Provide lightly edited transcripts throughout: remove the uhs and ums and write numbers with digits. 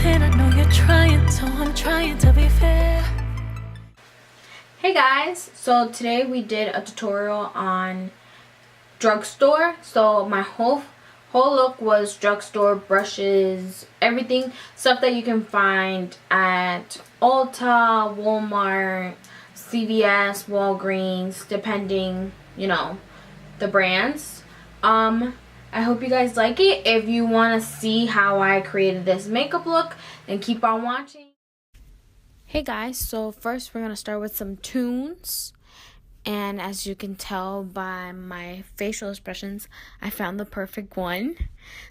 pretend, I know you're trying, so I'm trying to be fair. Hey guys, so today we did a tutorial on Drugstore. So my whole look was Drugstore, brushes, everything, stuff that you can find at ULTA, Walmart, CVS, Walgreens, depending, you know, the brands. I hope you guys like it. If you want to see how I created this makeup look, then keep on watching. Hey guys, so first we're going to start with some tunes. And as you can tell by my facial expressions, I found the perfect one.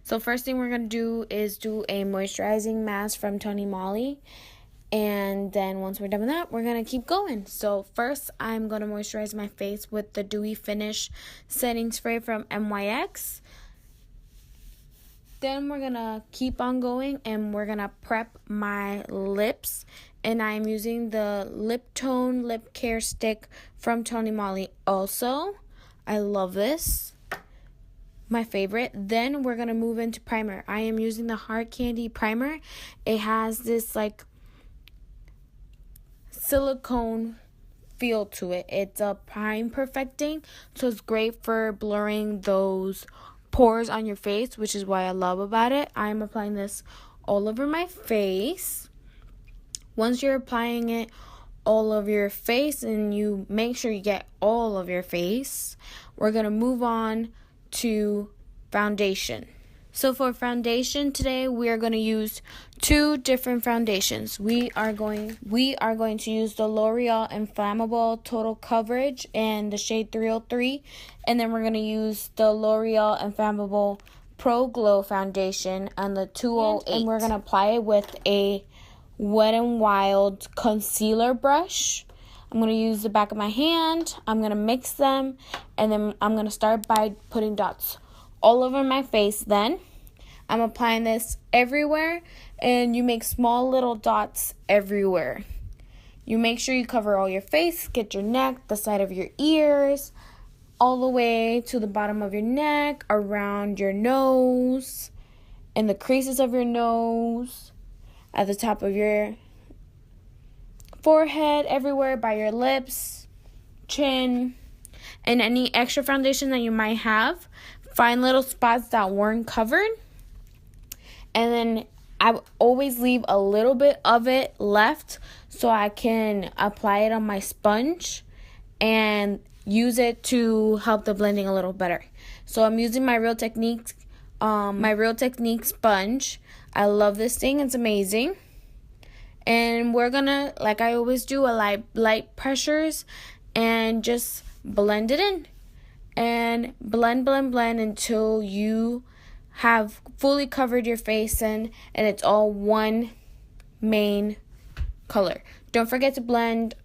So first thing we're going to do is do a moisturizing mask from TONYMOLLY. And then once we're done with that, we're going to keep going. So first, I'm going to moisturize my face with the Dewy Finish Setting Spray from NYX. Then we're going to keep on going and we're going to prep my lips. And I'm using the LIPTONE Lip Care Stick from TONYMOLLY also. I love this. My favorite. Then we're going to move into primer. I am using the Hard Candy Primer. It has this like silicone feel to it. It's a prime perfecting, so it's great for blurring those pores on your face, which is what I love about it. I'm applying this all over my face. Once you're applying it all over your face and you make sure you get all of your face, we're going to move on to foundation. So for foundation today, we are going to use two different foundations. We are going to use the L'Oreal Infallible Total Coverage in the shade 303, and then we're going to use the L'Oreal Infallible Pro Glow Foundation on the 208, and we're going to apply it with a Wet n Wild concealer brush. I'm going to use the back of my hand. I'm going to mix them, and then I'm going to start by putting dots all over my face. Then I'm applying this everywhere, and you make small little dots everywhere. You make sure you cover all your face, get your neck, the side of your ears, all the way to the bottom of your neck, around your nose, in the creases of your nose, at the top of your forehead, everywhere by your lips, chin, and any extra foundation that you might have. Find little spots that weren't covered, and then I always leave a little bit of it left so I can apply it on my sponge and use it to help the blending a little better. So I'm using my Real Technique sponge. I love this thing. It's amazing. And we're gonna, like I always do, a light pressures and just blend it in. And blend until you have fully covered your face and it's all one main color. Don't forget to blend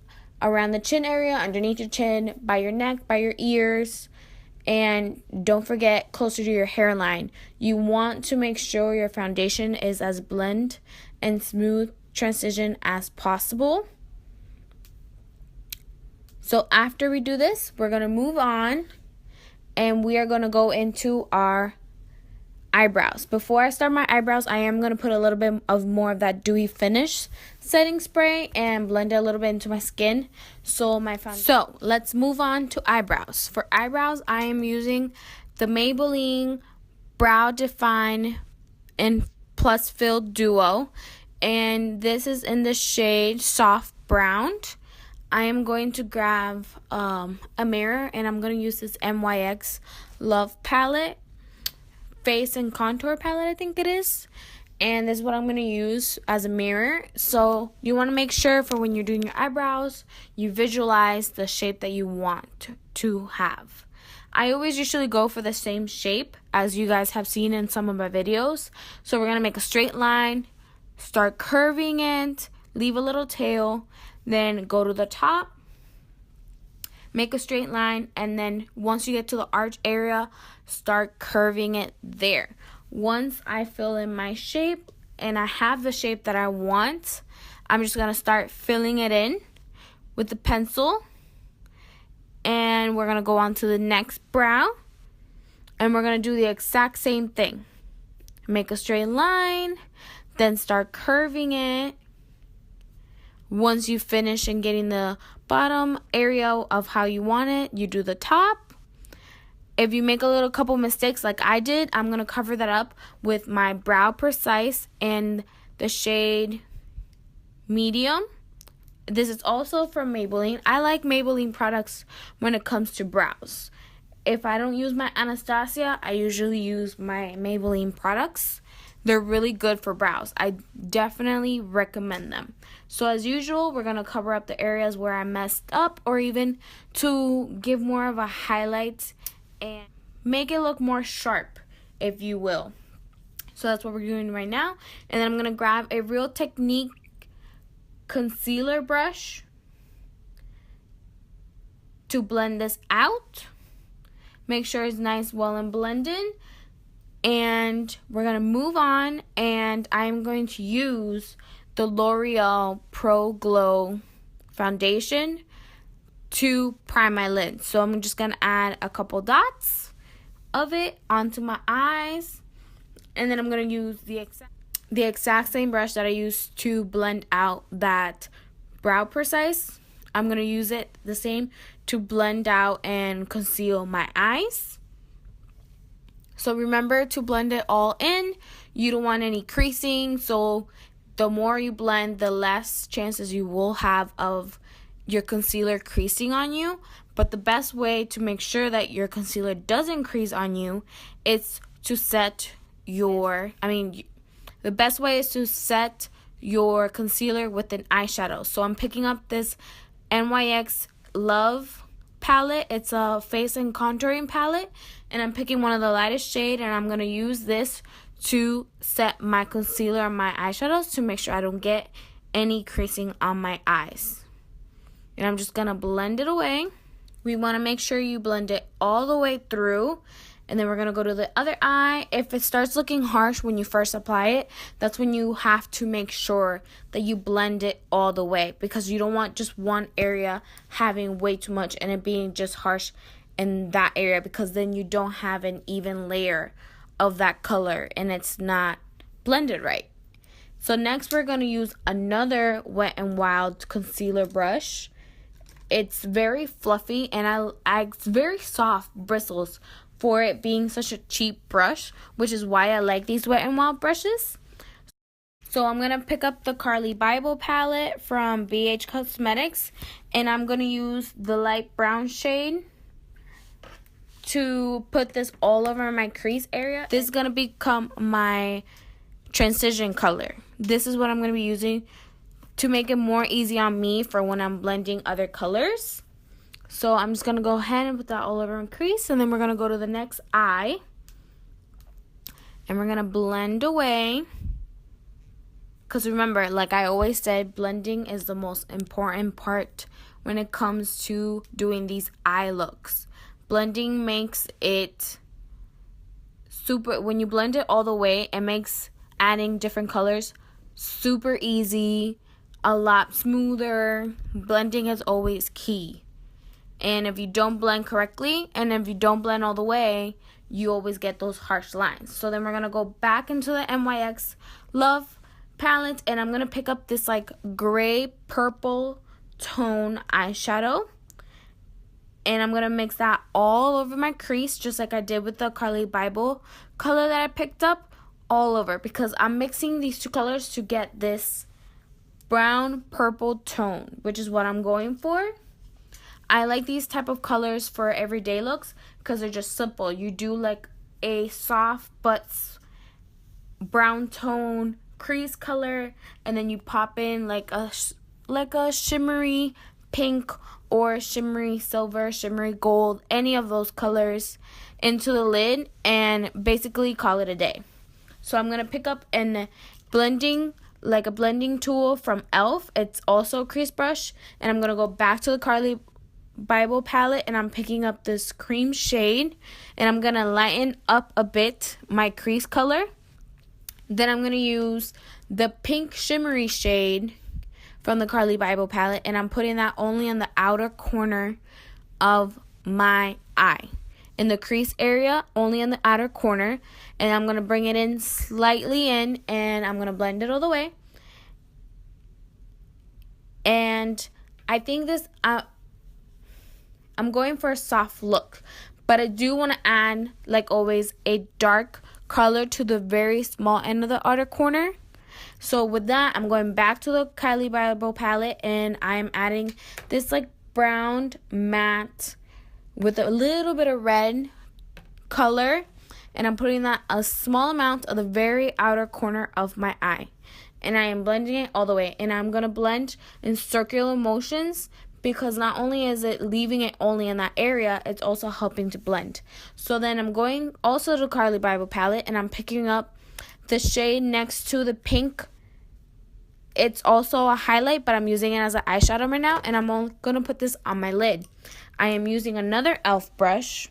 around the chin area, underneath your chin, by your neck, by your ears, and don't forget closer to your hairline. You want to make sure your foundation is as blend and smooth transition as possible. So after we do this, we're going to move on. And we are going to go into our eyebrows. Before I start my eyebrows, I am going to put a little bit of more of that Dewy Finish setting spray and blend it a little bit into my skin. So let's move on to eyebrows. For eyebrows, I am using the Maybelline Brow Define and Plus Fill Duo. And this is in the shade Soft Brown. I am going to grab a mirror, and I'm going to use this NYX Love Palette, Face and Contour Palette, I think it is. And this is what I'm going to use as a mirror. So you want to make sure for when you're doing your eyebrows, you visualize the shape that you want to have. I always usually go for the same shape as you guys have seen in some of my videos. So we're going to make a straight line, start curving it, leave a little tail, then go to the top, make a straight line, and then once you get to the arch area, start curving it there. Once I fill in my shape and I have the shape that I want, I'm just going to start filling it in with the pencil. And we're going to go on to the next brow. And we're going to do the exact same thing. Make a straight line, then start curving it. Once you finish and getting the bottom area of how you want it, you do the top. If you make a couple mistakes like I did, I'm going to cover that up with my Brow Precise and the shade Medium. This is also from Maybelline. I like Maybelline products when it comes to brows. If I don't use my Anastasia, I usually use my Maybelline products. They're really good for brows. I definitely recommend them. So as usual, we're going to cover up the areas where I messed up, or even to give more of a highlight and make it look more sharp, if you will. So that's what we're doing right now. And then I'm going to grab a Real Technique concealer brush to blend this out. Make sure it's nice, well, and blended. And we're going to move on, and I'm going to use the L'Oreal Pro Glow foundation to prime my lid. So I'm just going to add a couple dots of it onto my eyes, and then I'm going to use the exact same brush that I used to blend out that Brow Precise. I'm going to use it the same to blend out and conceal my eyes. So remember to blend it all in. You don't want any creasing, so the more you blend, the less chances you will have of your concealer creasing on you. But the best way to make sure that your concealer doesn't crease on you is to set your, the best way is to set your concealer with an eyeshadow. So I'm picking up this NYX Love palette. It's a face and contouring palette, and I'm picking one of the lightest shade, and I'm going to use this to set my concealer on my eyeshadows to make sure I don't get any creasing on my eyes. And I'm just going to blend it away. We want to make sure you blend it all the way through. And then we're going to go to the other eye. If it starts looking harsh when you first apply it, that's when you have to make sure that you blend it all the way, because you don't want just one area having way too much and it being just harsh in that area, because then you don't have an even layer of that color and it's not blended right. So next we're going to use another Wet n Wild concealer brush. It's very fluffy and it's very soft bristles for it being such a cheap brush, which is why I like these Wet n Wild brushes. So I'm going to pick up the Carly Bible palette from BH Cosmetics, and I'm going to use the light brown shade to put this all over my crease area. This is going to become my transition color. This is what I'm going to be using to make it more easy on me for when I'm blending other colors. So I'm just going to go ahead and put that all over my crease, and then we're going to go to the next eye, and we're going to blend away. Because remember, like I always said, blending is the most important part when it comes to doing these eye looks. Blending makes it super, when you blend it all the way, it makes adding different colors super easy, a lot smoother. Blending is always key. And if you don't blend correctly, and if you don't blend all the way, you always get those harsh lines. So then we're going to go back into the NYX Love palette, and I'm going to pick up this like gray purple tone eyeshadow. And I'm going to mix that all over my crease, just like I did with the Carly Bible color that I picked up, all over. Because I'm mixing these two colors to get this brown purple tone, which is what I'm going for. I like these type of colors for everyday looks because they're just simple. You do like a soft but brown tone crease color, and then you pop in like a shimmery pink or shimmery silver, shimmery gold, any of those colors into the lid, and basically call it a day. So I'm going to pick up a blending tool from e.l.f. It's also a crease brush, and I'm going to go back to the Carly Bible palette, and I'm picking up this cream shade, and I'm going to lighten up a bit my crease color. Then I'm going to use the pink shimmery shade from the Carly Bible palette, and I'm putting that only on the outer corner of my eye. in the crease area, only in the outer corner. And I'm going to bring it in slightly in, and I'm going to blend it all the way. And I think this, I'm going for a soft look, but I do want to add, like always, a dark color to the very small end of the outer corner. So with that, I'm going back to the Kylie Bible palette, and I'm adding this like brown matte with a little bit of red color, and I'm putting that a small amount of the very outer corner of my eye. And I am blending it all the way, and I'm going to blend in circular motions because not only is it leaving it only in that area, it's also helping to blend. So then I'm going also to the Kylie Bible palette, and I'm picking up the shade next to the pink. It's also a highlight, but I'm using it as an eyeshadow right now, and I'm going to put this on my lid. I am using another e.l.f. brush,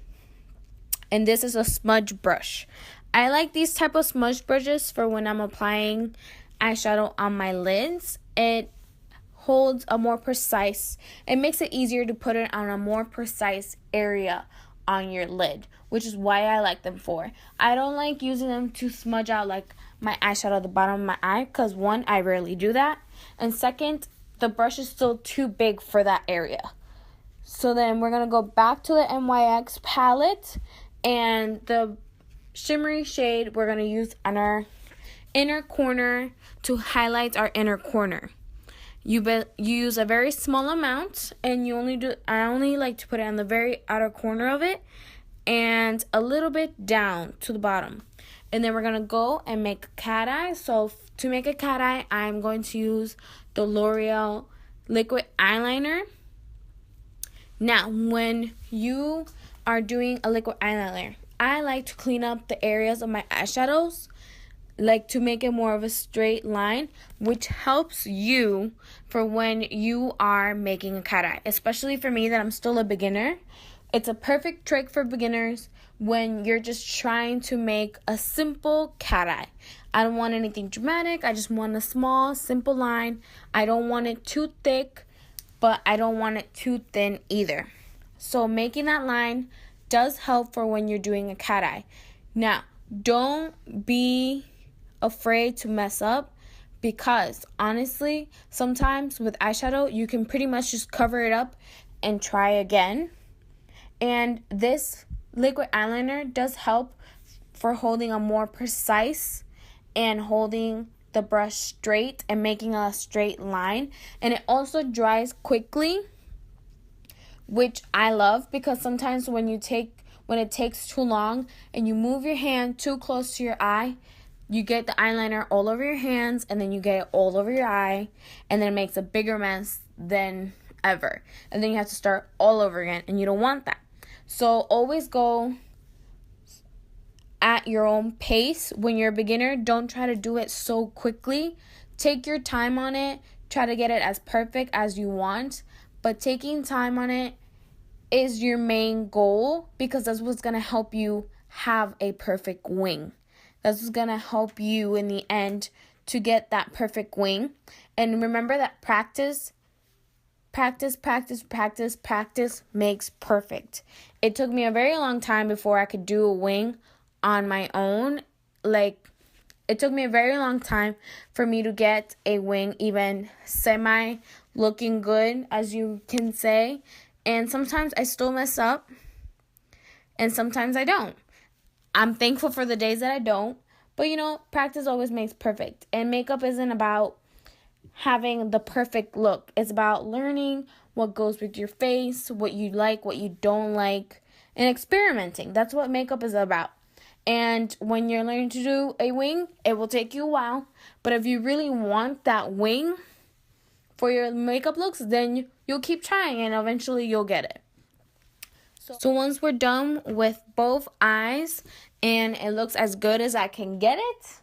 and this is a smudge brush. I like these type of smudge brushes for when I'm applying eyeshadow on my lids. It holds a more precise, it makes it easier to put it on a more precise area on your lid, which is why I like them for. I don't like using them to smudge out like my eyeshadow at the bottom of my eye because one, I rarely do that, and second, the brush is still too big for that area. So then we're going to go back to the NYX palette, and the shimmery shade we're going to use on our inner corner to highlight our inner corner. You use a very small amount, and I only like to put it on the very outer corner of it and a little bit down to the bottom. And then we're going to go and make a cat eye. So to make a cat eye, I'm going to use the L'Oreal liquid eyeliner. Now, when you are doing a liquid eyeliner, I like to clean up the areas of my eyeshadows, like to make it more of a straight line, which helps you for when you are making a cat eye. Especially for me that I'm still a beginner. It's a perfect trick for beginners when you're just trying to make a simple cat eye. I don't want anything dramatic. I just want a small, simple line. I don't want it too thick, but I don't want it too thin either. So making that line does help for when you're doing a cat eye. Now, don't be afraid to mess up, because honestly, sometimes with eyeshadow, you can pretty much just cover it up and try again. And this liquid eyeliner does help for holding a more precise and holding the brush straight and making a straight line. And it also dries quickly, which I love, because sometimes when it takes too long and you move your hand too close to your eye, you get the eyeliner all over your hands, and then you get it all over your eye, and then it makes a bigger mess than ever. And then you have to start all over again, and you don't want that. So always go at your own pace. When you're a beginner, don't try to do it so quickly. Take your time on it. Try to get it as perfect as you want. But taking time on it is your main goal, because that's what's going to help you have a perfect wing. That's what's going to help you in the end to get that perfect wing. And remember that practice makes perfect. It took me a very long time before I could do a wing on my own. Like, it took me a very long time for me to get a wing even semi looking good, as you can say. And sometimes I still mess up, and sometimes I don't. I'm thankful for the days that I don't. But, practice always makes perfect. And makeup isn't about having the perfect look. It's about learning what goes with your face, what you like, what you don't like, and experimenting. That's what makeup is about. And when you're learning to do a wing, it will take you a while. But if you really want that wing for your makeup looks, then you'll keep trying, and eventually you'll get it. So once we're done with both eyes and it looks as good as I can get it,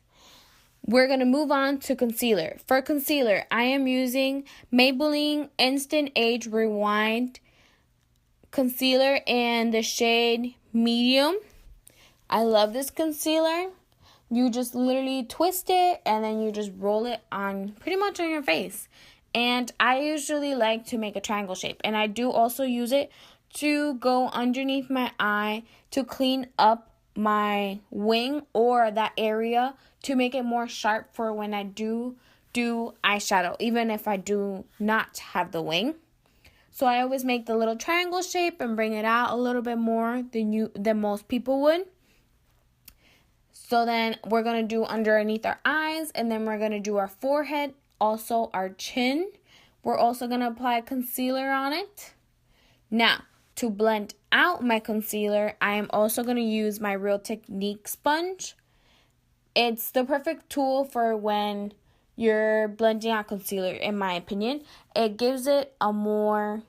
we're going to move on to concealer. For concealer, I am using Maybelline Instant Age Rewind concealer in the shade Medium. I love this concealer. You just literally twist it, and then you just roll it on pretty much on your face. And I usually like to make a triangle shape. And I do also use it to go underneath my eye to clean up my wing or that area to make it more sharp for when I do eyeshadow, even if I do not have the wing. So I always make the little triangle shape and bring it out a little bit more than most people would. So then we're going to do underneath our eyes, and then we're going to do our forehead, also our chin. We're also going to apply concealer on it. Now, to blend out my concealer, I am also going to use my Real Technique sponge. It's the perfect tool for when you're blending out concealer, in my opinion. It gives it a more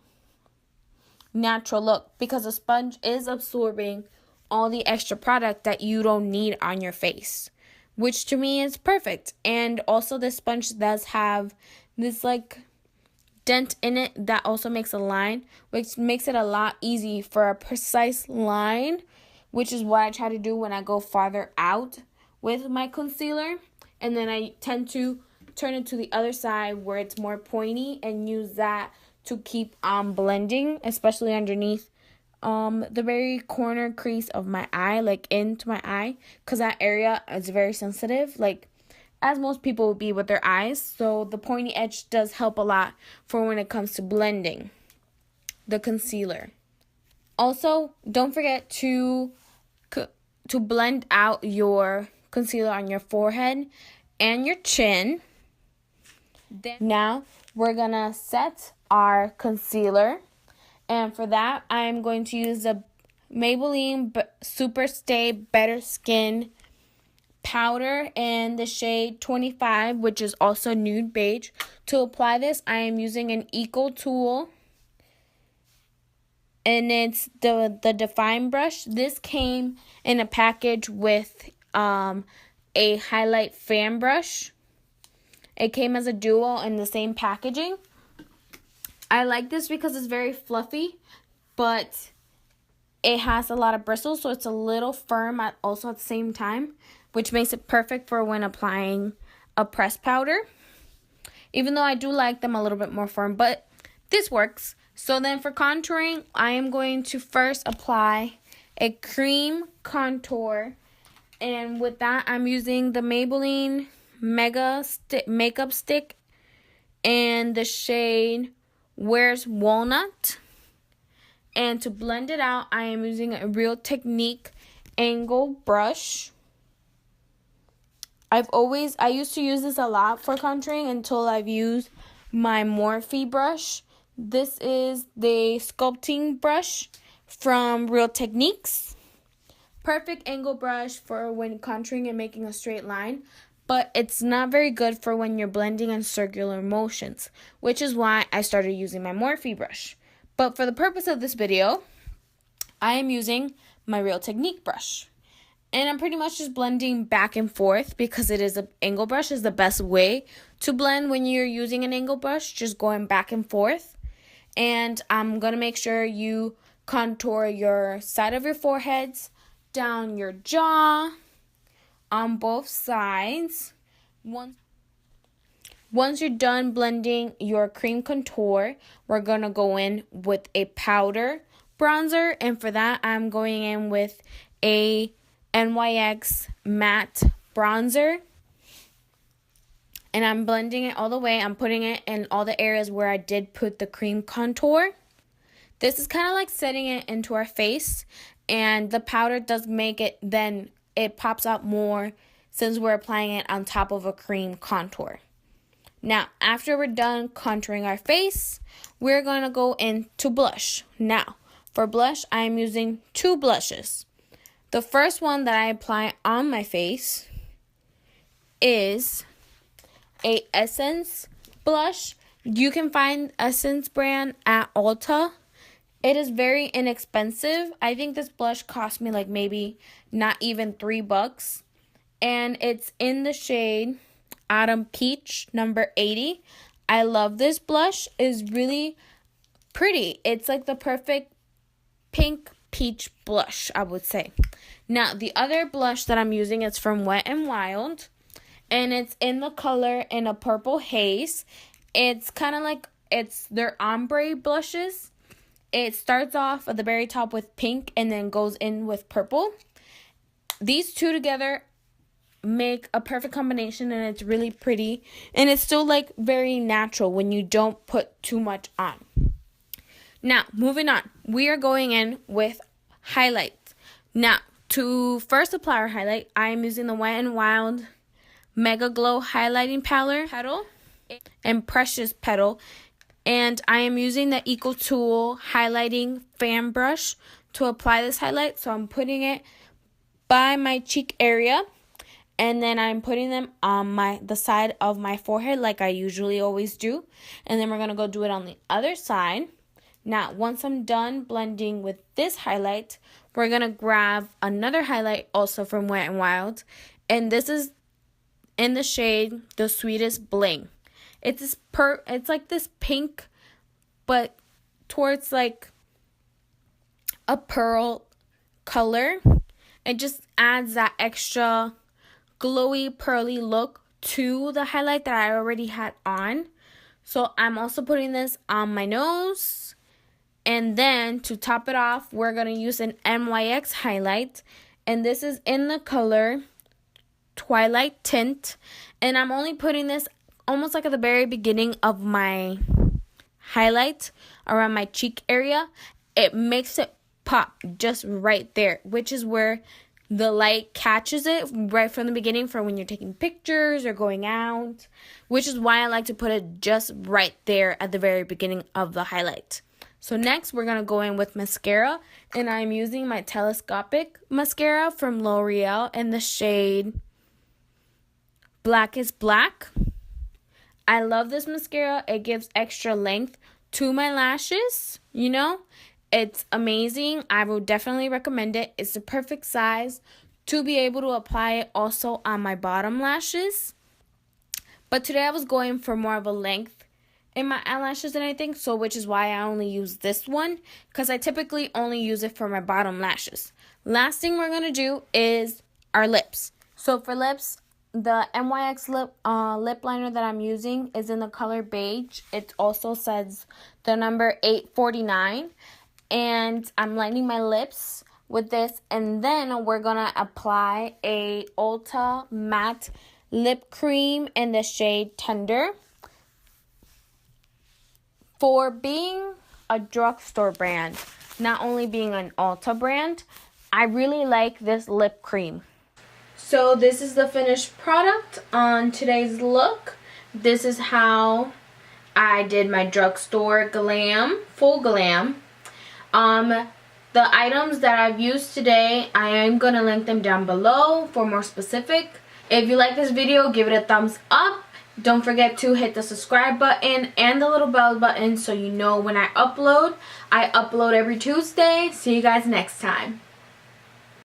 natural look because the sponge is absorbing all the extra product that you don't need on your face, which to me is perfect. And also this sponge does have this like dent in it that also makes a line, which makes it a lot easy for a precise line, which is what I try to do when I go farther out with my concealer. And then I tend to turn it to the other side where it's more pointy and use that to keep on blending, especially underneath the very corner crease of my eye, like into my eye, because that area is very sensitive, like as most people would be with their eyes. So the pointy edge does help a lot for when it comes to blending the concealer. Also, don't forget to blend out your concealer on your forehead and your chin. Now we're gonna set our concealer, and for that I'm going to use the Maybelline Superstay Better Skin powder in the shade 25, which is also nude beige. To apply this, I am using an ECOTOOL, and it's the Define brush. This came in a package with a highlight fan brush. It came as a duo in the same packaging. I like this because it's very fluffy, but it has a lot of bristles, so it's a little firm also at the same time, which makes it perfect for when applying a pressed powder. Even though I do like them a little bit more firm, but this works. So then for contouring, I am going to first apply a cream contour. And with that, I'm using the Maybelline Makeup Stick and the shade Where's Walnut. And to blend it out, I am using a Real Technique angle brush. I used to use this a lot for contouring until I've used my Morphe brush. This is the sculpting brush from Real Techniques. Perfect angle brush for when contouring and making a straight line, but it's not very good for when you're blending in circular motions, which is why I started using my Morphe brush. But for the purpose of this video, I am using my Real Technique brush. And I'm pretty much just blending back and forth because it is an angle brush is the best way to blend when you're using an angle brush, just going back and forth. And I'm going to make sure you contour your side of your foreheads, down your jaw, on both sides. Once you're done blending your cream contour, we're going to go in with a powder bronzer. And for that, I'm going in with a NYX matte bronzer. And I'm blending it all the way. I'm putting it in all the areas where I did put the cream contour. This is kind of like setting it into our face. And the powder does make it, then it pops out more since we're applying it on top of a cream contour. Now, after we're done contouring our face, we're going to go into blush. Now, for blush, I'm using two blushes. The first one that I apply on my face is a Essence blush. You can find Essence brand at Ulta. It is very inexpensive. I think this blush cost me like maybe not even $3. And it's in the shade Autumn Peach number 80. I love this blush. It's really pretty. It's like the perfect pink peach blush, I would say. Now, the other blush that I'm using is from Wet n Wild. And it's in the color in a purple haze. It's kind of like, it's their ombre blushes. It starts off at the very top with pink and then goes in with purple. These two together make a perfect combination, and it's really pretty, and it's still like very natural when you don't put too much on. Now, moving on, we are going in with highlights. Now, to first apply our highlight, I am using the Wet n Wild MEGAGLOW highlighting petal and Precious petal, and I am using the ECOTOOL highlighting fan brush to apply this highlight. So I'm putting it by my cheek area, and then I'm putting them on the side of my forehead like I usually always do. And then we're going to go do it on the other side. Now, once I'm done blending with this highlight, we're going to grab another highlight also from Wet n Wild. And this is in the shade The Sweetest BLING. It's like this pink, but towards like a pearl color. It just adds that extra glowy, pearly look to the highlight that I already had on. So I'm also putting this on my nose. And then to top it off, we're going to use an NYX highlight. And this is in the color Twilight Tint. And I'm only putting this almost like at the very beginning of my highlight around my cheek area. It makes it pop just right there, which is where the light catches it right from the beginning for when you're taking pictures or going out, which is why I like to put it just right there at the very beginning of the highlight. So next we're going to go in with mascara, and I'm using my telescopic mascara from L'Oreal in the shade Black is Black. I love this mascara. It gives extra length to my lashes, you know. It's amazing. I will definitely recommend it. It's the perfect size to be able to apply it also on my bottom lashes. But today I was going for more of a length in my eyelashes and everything, so which is why I only use this one, because I typically only use it for my bottom lashes. Last thing we're going to do is our lips. So for lips, the NYX lip liner that I'm using is in the color beige. It also says the number 849. And I'm lining my lips with this. And then we're going to apply a Ulta matte lip cream in the shade Tender. For being a drugstore brand, not only being an Ulta brand, I really like this lip cream. So this is the finished product on today's look. This is how I did my drugstore glam, full glam. The items that I've used today, I am going to link them down below for more specific. If you like this video, give it a thumbs up. Don't forget to hit the subscribe button and the little bell button so you know when I upload. I upload every Tuesday. See you guys next time.